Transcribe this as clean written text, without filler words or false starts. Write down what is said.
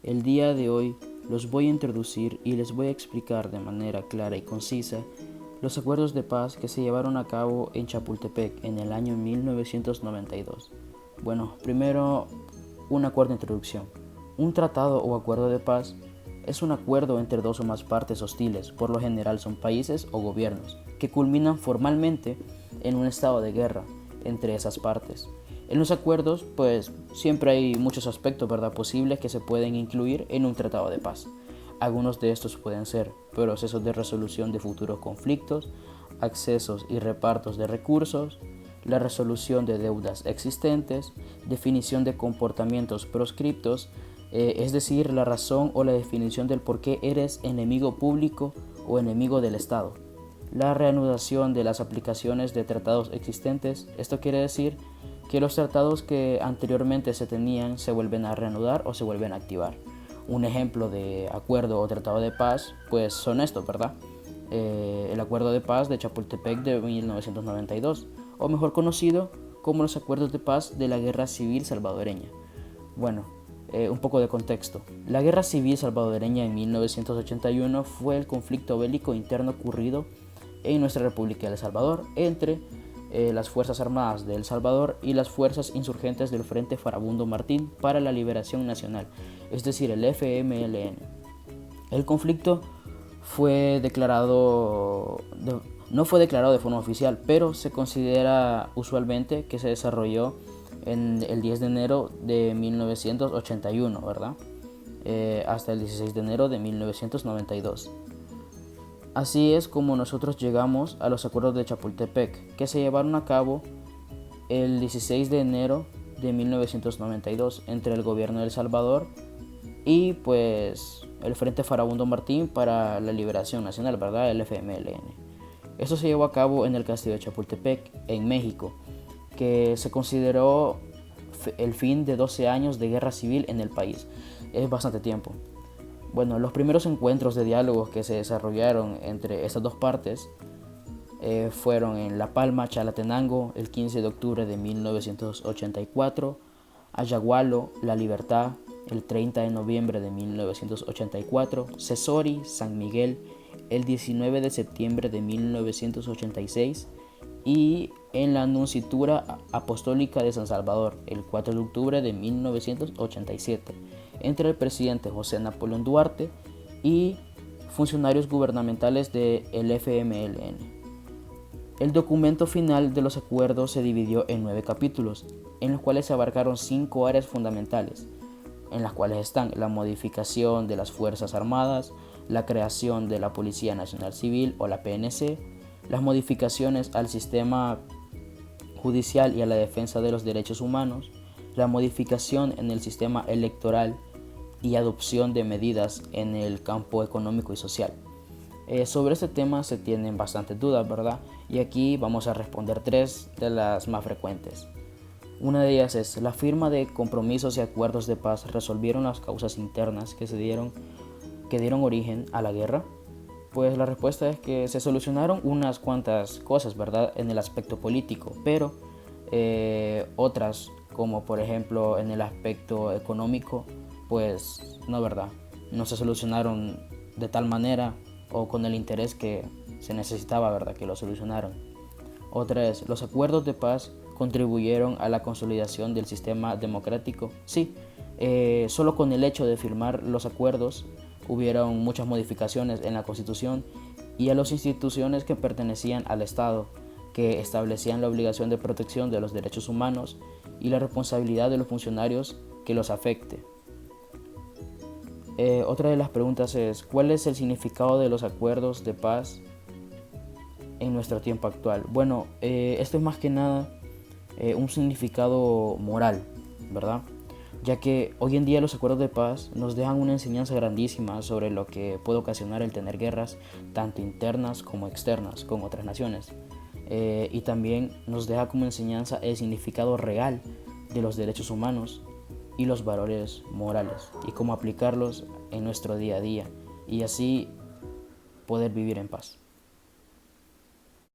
El día de hoy los voy a introducir y les voy a explicar de manera clara y concisa los acuerdos de paz que se llevaron a cabo en Chapultepec en el año 1992. Bueno, primero un acuerdo de introducción. Un tratado o acuerdo de paz es un acuerdo entre dos o más partes hostiles, por lo general son países o gobiernos, que culminan formalmente en un estado de guerra entre esas partes. En los acuerdos, pues siempre hay muchos aspectos, ¿verdad?, posibles que se pueden incluir en un tratado de paz. Algunos de estos pueden ser procesos de resolución de futuros conflictos, accesos y repartos de recursos, la resolución de deudas existentes, definición de comportamientos proscriptos, es decir, la razón o la definición del por qué eres enemigo público o enemigo del Estado. La reanudación de las aplicaciones de tratados existentes, esto quiere decir que los tratados que anteriormente se tenían se vuelven a reanudar o se vuelven a activar. Un ejemplo de acuerdo o tratado de paz, pues son estos, ¿verdad? El acuerdo de paz de Chapultepec de 1992, o mejor conocido como los acuerdos de paz de la Guerra Civil Salvadoreña. Bueno, un poco de contexto. La Guerra Civil Salvadoreña en 1981 fue el conflicto bélico interno ocurrido en nuestra República de El Salvador entre las Fuerzas Armadas de El Salvador y las fuerzas insurgentes del Frente Farabundo Martín para la Liberación Nacional, es decir, el FMLN. El conflicto no fue declarado de forma oficial, pero se considera usualmente que se desarrolló en el 10 de enero de 1981, ¿verdad? Hasta el 16 de enero de 1992. Así es como nosotros llegamos a los acuerdos de Chapultepec, que se llevaron a cabo el 16 de enero de 1992 entre el gobierno de El Salvador y pues el Frente Farabundo Martín para la Liberación Nacional, ¿verdad? El FMLN. Esto se llevó a cabo en el castillo de Chapultepec, en México, que se consideró el fin de 12 años de guerra civil en el país. Es bastante tiempo. Bueno, los primeros encuentros de diálogos que se desarrollaron entre estas dos partes fueron en La Palma, Chalatenango, el 15 de octubre de 1984, Ayagualo, La Libertad, el 30 de noviembre de 1984, Cesori, San Miguel, el 19 de septiembre de 1986 y en la Nunciatura Apostólica de San Salvador, el 4 de octubre de 1987, entre el presidente José Napoleón Duarte y funcionarios gubernamentales del FMLN. El documento final de los acuerdos se dividió en 9 capítulos, en los cuales se abarcaron 5 áreas fundamentales, en las cuales están la modificación de las Fuerzas Armadas, la creación de la Policía Nacional Civil o la PNC, las modificaciones al sistema judicial y a la defensa de los derechos humanos, la modificación en el sistema electoral y adopción de medidas en el campo económico y social. Sobre este tema se tienen bastantes dudas, ¿verdad? Y aquí vamos a responder 3 de las más frecuentes. Una de ellas es: ¿la firma de compromisos y acuerdos de paz resolvieron las causas internas que dieron origen a la guerra? Pues la respuesta es que se solucionaron unas cuantas cosas, ¿verdad?, en el aspecto político, pero otras, como por ejemplo en el aspecto económico, pues no, ¿verdad? No se solucionaron de tal manera o con el interés que se necesitaba, ¿verdad?, que lo solucionaron. Otra es: ¿los acuerdos de paz contribuyeron a la consolidación del sistema democrático? Sí, solo con el hecho de firmar los acuerdos hubieron muchas modificaciones en la Constitución y a las instituciones que pertenecían al Estado, que establecían la obligación de protección de los derechos humanos y la responsabilidad de los funcionarios que los afecte. Otra de las preguntas es: ¿cuál es el significado de los acuerdos de paz en nuestro tiempo actual? Bueno, esto es más que nada un significado moral, ¿verdad? Ya que hoy en día los acuerdos de paz nos dejan una enseñanza grandísima sobre lo que puede ocasionar el tener guerras tanto internas como externas con otras naciones. Y también nos deja como enseñanza el significado real de los derechos humanos y los valores morales y cómo aplicarlos en nuestro día a día y así poder vivir en paz.